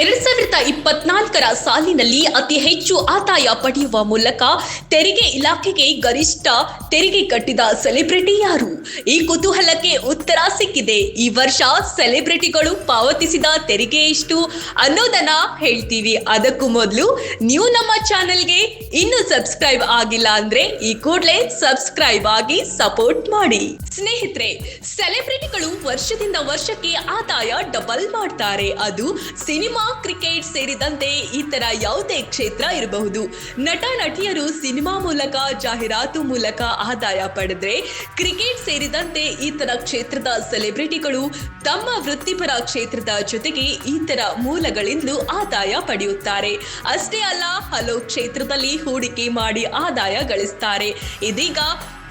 2024ರ ಸಾಲಿನಲ್ಲಿ ಅತಿ ಹೆಚ್ಚು ಆದಾಯ ಪಡೆಯುವ ಮೂಲಕ ತೆರಿಗೆ ಇಲಾಖೆಗೆ ಗರಿಷ್ಠ ತೆರಿಗೆ ಕಟ್ಟಿದ ಸೆಲೆಬ್ರಿಟಿ ಯಾರು? ಈ ಕುತೂಹಲಕ್ಕೆ ಉತ್ತರ ಸಿಕ್ಕಿದೆ. ಈ ವರ್ಷ ಸೆಲೆಬ್ರಿಟಿಗಳು ಪಾವತಿಸಿದ ತೆರಿಗೆ ಎಷ್ಟು ಅನ್ನೋದನ್ನ ಹೇಳ್ತೀವಿ. ಅದಕ್ಕೂ ಮೊದಲು ನೀವು ನಮ್ಮ ಚಾನೆಲ್ಗೆ ಇನ್ನೂ ಸಬ್ಸ್ಕ್ರೈಬ್ ಆಗಿಲ್ಲ ಅಂದ್ರೆ ಈ ಕೂಡಲೇ ಸಬ್ಸ್ಕ್ರೈಬ್ ಆಗಿ ಸಪೋರ್ಟ್ ಮಾಡಿ. ಸ್ನೇಹಿತರೆ, ಸೆಲೆಬ್ರಿಟಿಗಳು ವರ್ಷದಿಂದ ವರ್ಷಕ್ಕೆ ಆದಾಯ ಡಬಲ್ ಮಾಡ್ತಾರೆ. ಅದು ಸಿನಿಮಾ, ಕ್ರಿಕೆಟ್ ಸೇರಿದಂತೆ ಇತರ ಯಾವುದೇ ಕ್ಷೇತ್ರ ಇರಬಹುದು. ನಟ ನಟಿಯರು ಸಿನಿಮಾ ಮೂಲಕ, ಜಾಹೀರಾತು ಮೂಲಕ ಆದಾಯ ಪಡೆದ್ರೆ, ಕ್ರಿಕೆಟ್ ಸೇರಿದಂತೆ ಇತರ ಕ್ಷೇತ್ರದ ಸೆಲೆಬ್ರಿಟಿಗಳು ತಮ್ಮ ವೃತ್ತಿಪರ ಕ್ಷೇತ್ರದ ಜೊತೆಗೆ ಇತರ ಮೂಲಗಳಿಂದಲೂ ಆದಾಯ ಪಡೆಯುತ್ತಾರೆ. ಅಷ್ಟೇ ಅಲ್ಲ, ಹಲವು ಕ್ಷೇತ್ರದಲ್ಲಿ ಹೂಡಿಕೆ ಮಾಡಿ ಆದಾಯ ಗಳಿಸ್ತಾರೆ. ಇದೀಗ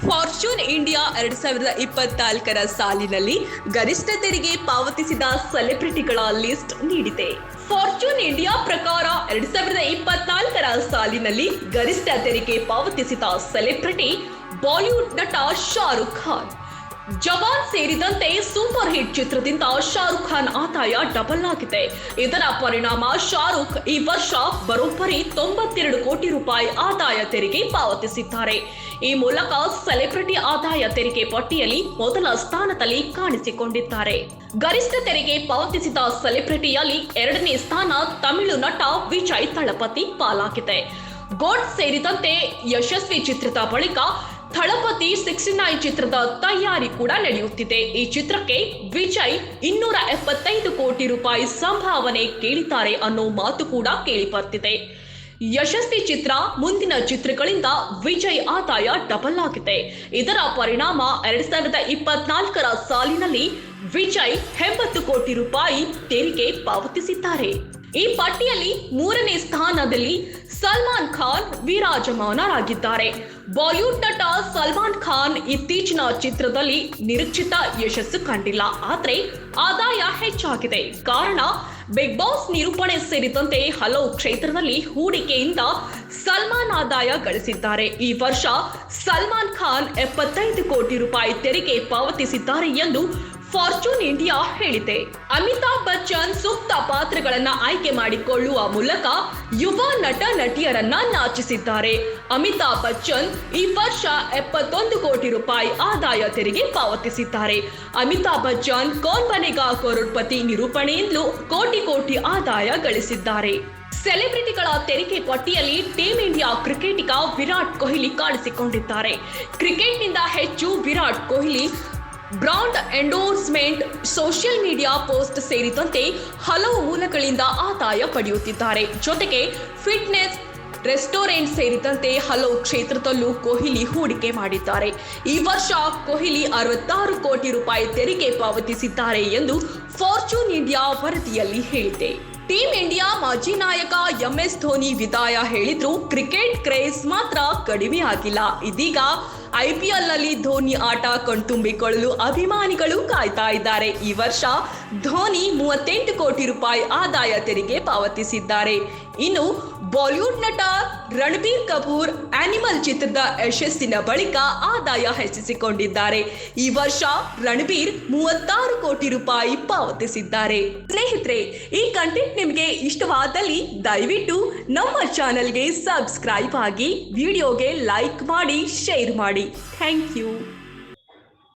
ಫಾರ್ಚೂನ್ ಇಂಡಿಯಾ 2024ರ ಸಾಲಿನಲ್ಲಿ ಗರಿಷ್ಠ ತೆರಿಗೆ ಪಾವತಿಸಿದ ಸೆಲೆಬ್ರಿಟಿಗಳ ಲಿಸ್ಟ್ ನೀಡಿದೆ. ಫಾರ್ಚೂನ್ ಇಂಡಿಯಾ ಪ್ರಕಾರ 2024ರ ಸಾಲಿನಲ್ಲಿ ಗರಿಷ್ಠ ತೆರಿಗೆ ಪಾವತಿಸಿದ ಸೆಲೆಬ್ರಿಟಿ ಬಾಲಿವುಡ್ ನಟ ಶಾರುಖ್ ಖಾನ್. ಜವಾನ್ ಸೇರಿದಂತೆ ಸೂಪರ್ ಹಿಟ್ ಚಿತ್ರದಿಂದ ಶಾರುಖ್ ಖಾನ್ ಆದಾಯ ಡಬಲ್ ಆಗಿದೆ. ಇದರ ಪರಿಣಾಮ ಶಾರುಖ್ ಈ ವರ್ಷ ಬರೋಬ್ಬರಿ 92 ಕೋಟಿ ರೂಪಾಯಿ ಆದಾಯ ತೆರಿಗೆ ಪಾವತಿಸಿದ್ದಾರೆ. ಈ ಮೂಲಕ ಸೆಲೆಬ್ರಿಟಿ ಆದಾಯ ತೆರಿಗೆ ಪಟ್ಟಿಯಲ್ಲಿ ಮೊದಲ ಸ್ಥಾನದಲ್ಲಿ ಕಾಣಿಸಿಕೊಂಡಿದ್ದಾರೆ. ಗರಿಷ್ಠ ತೆರಿಗೆ ಪಾವತಿಸಿದ ಸೆಲೆಬ್ರಿಟಿಯಲ್ಲಿ 2ನೇ ಸ್ಥಾನ ತಮಿಳು ನಟ ವಿಜಯ್ ತಳಪತಿ ಪಾಲಾಗಿದೆ. ಗೋಡ್ ಸೇರಿದಂತೆ ಯಶಸ್ವಿ ಚಿತ್ರದ ಬಳಿಕ ಥಳಪತಿ 69 ಚಿತ್ರದ ತಯಾರಿ ಕೂಡ ನಡೆಯುತ್ತಿದೆ. ಈ ಚಿತ್ರಕ್ಕೆ ವಿಜಯ್ 275 ಕೋಟಿ ರೂಪಾಯಿ ಸಂಭಾವನೆ ಕೇಳಿದ್ದಾರೆ ಅನ್ನೋ ಮಾತು ಕೂಡ ಕೇಳಿ ಬರ್ತಿದೆ. ಯಶಸ್ವಿ ಚಿತ್ರ, ಮುಂದಿನ ಚಿತ್ರಗಳಿಂದ ವಿಜಯ್ ಆದಾಯ ಡಬಲ್ ಆಗಿದೆ. ಇದರ ಪರಿಣಾಮ 2024ರ ಸಾಲಿನಲ್ಲಿ ವಿಜಯ್ 80 ಕೋಟಿ ರೂಪಾಯಿ ತೆರಿಗೆ ಪಾವತಿಸಿದ್ದಾರೆ. ಈ ಪಟ್ಟಿಯಲ್ಲಿ 3ನೇ ಸ್ಥಾನದಲ್ಲಿ ಸಲ್ಮಾನ್ ಖಾನ್ ವಿರಾಜಮಾನರಾಗಿದ್ದಾರೆ. ಬಾಲಿವುಡ್ ನಟ ಸಲ್ಮಾನ್ ಖಾನ್ ಇತ್ತೀಚಿನ ಚಿತ್ರದಲ್ಲಿ ನಿರೀಕ್ಷಿತ ಯಶಸ್ಸು ಕಂಡಿಲ್ಲ. ಆದರೆ ಆದಾಯ ಹೆಚ್ಚಾಗಿದೆ. ಕಾರಣ ಬಿಗ್ ಬಾಸ್ ನಿರೂಪಣೆ ಸೇರಿದಂತೆ ಹಲವು ಕ್ಷೇತ್ರದಲ್ಲಿ ಹೂಡಿಕೆಯಿಂದ ಸಲ್ಮಾನ್ ಆದಾಯ ಗಳಿಸಿದ್ದಾರೆ. ಈ ವರ್ಷ ಸಲ್ಮಾನ್ ಖಾನ್ 75 ಕೋಟಿ ರೂಪಾಯಿ ತೆರಿಗೆ ಪಾವತಿಸಿದ್ದಾರೆ ಎಂದು ಫಾರ್ಚೂನ್ ಇಂಡಿಯಾ ಹೇಳಿದೆ. ಅಮಿತಾಬ್ ಬಚ್ಚನ್ ಸೂಕ್ತ ಪಾತ್ರಗಳನ್ನ ಆಯ್ಕೆ ಮಾಡಿಕೊಳ್ಳುವ ಮೂಲಕ ಯುವ ನಟ ನಟಿಯರನ್ನ ನಾಚಿಸಿದ್ದಾರೆ. ಅಮಿತಾಬ್ ಬಚ್ಚನ್ ಈ ವರ್ಷ 71 ಕೋಟಿ ರೂಪಾಯಿ ಆದಾಯ ತೆರಿಗೆ ಪಾವತಿಸಿದ್ದಾರೆ. ಅಮಿತಾಬ್ ಬಚ್ಚನ್ ಕೌನ್ ಬನೇಗಾ ಕರೋಡ್ಪತಿ ನಿರೂಪಣೆಯಿಂದಲೂ ಕೋಟಿ ಆದಾಯ ಗಳಿಸಿದ್ದಾರೆ. ಸೆಲೆಬ್ರಿಟಿಗಳ ತೆರಿಗೆ ಪಟ್ಟಿಯಲ್ಲಿ ಟೀಂ ಇಂಡಿಯಾ ಕ್ರಿಕೆಟಿಗ ವಿರಾಟ್ ಕೊಹ್ಲಿ ಕಾಣಿಸಿಕೊಂಡಿದ್ದಾರೆ. ಕ್ರಿಕೆಟ್ನಿಂದ ಹೆಚ್ಚು Virat Kohli brand endorsement, social media post ಸೇರಿದಂತೆ ಹಲವು ಮೂಲಗಳಿಂದ ಆದಾಯ ಪಡೆಯುತ್ತಿದ್ದಾರೆ. ಜೊತೆಗೆ ಫಿಟ್ನೆಸ್, ರೆಸ್ಟೋರೆಂಟ್ ಸೇರಿದಂತೆ ಹಲವು ಕ್ಷೇತ್ರದಲ್ಲೂ ಕೊಹ್ಲಿ ಹೂಡಿಕೆ ಮಾಡಿದ್ದಾರೆ. ಈ ವರ್ಷ ಕೊಹ್ಲಿ 66 ಕೋಟಿ ರೂಪಾಯಿ ತೆರಿಗೆ ಪಾವತಿಸಿದ್ದಾರೆ ಎಂದು ಫಾರ್ಚೂನ್ ಇಂಡಿಯಾ ವರದಿಯಲ್ಲಿ ಹೇಳಿದೆ. ಟೀಂ ಇಂಡಿಯಾ ಮಾಜಿ ನಾಯಕ MS ಧೋನಿ ವಿದಾಯ ಹೇಳಿದ್ರು, ಕ್ರಿಕೆಟ್ ಕ್ರೇಜ್ ಮಾತ್ರ ಕಡಿಮೆ ಆಗಿಲ್ಲ. ಇದೀಗ IPL ನಲ್ಲಿ ಧೋನಿ ಆಟ ಕಣ್ತುಂಬಿಕೊಳ್ಳಲು ಅಭಿಮಾನಿಗಳು ಕಾಯ್ತಾ ಇದ್ದಾರೆ. ಈ ವರ್ಷ ಧೋನಿ 38 ಕೋಟಿ ರೂಪಾಯಿ ಆದಾಯ ತೆರಿಗೆ ಪಾವತಿಸಿದ್ದಾರೆ. ಇನ್ನು ಬಾಲಿವುಡ್ ನಟ ರಣಬೀರ್ ಕಪೂರ್ ಆನಿಮಲ್ ಚಿತ್ರದ ಯಶಸ್ಸಿನ ಬಳಿಕ ಆದಾಯ ಹೆಚ್ಚಿಸಿಕೊಂಡಿದ್ದಾರೆ. ಈ ವರ್ಷ ರಣಬೀರ್ 36 ಕೋಟಿ ರೂಪಾಯಿ ಪಾವತಿಸಿದ್ದಾರೆ. ಸ್ನೇಹಿತರೆ, ಈ ಕಂಟೆಂಟ್ ನಿಮಗೆ ಇಷ್ಟವಾದಲ್ಲಿ ದಯವಿಟ್ಟು ನಮ್ಮ ಚಾನೆಲ್ಗೆ ಸಬ್ಸ್ಕ್ರೈಬ್ ಆಗಿ, ವಿಡಿಯೋಗೆ ಲೈಕ್ ಮಾಡಿ, ಶೇರ್ ಮಾಡಿ. Thank you.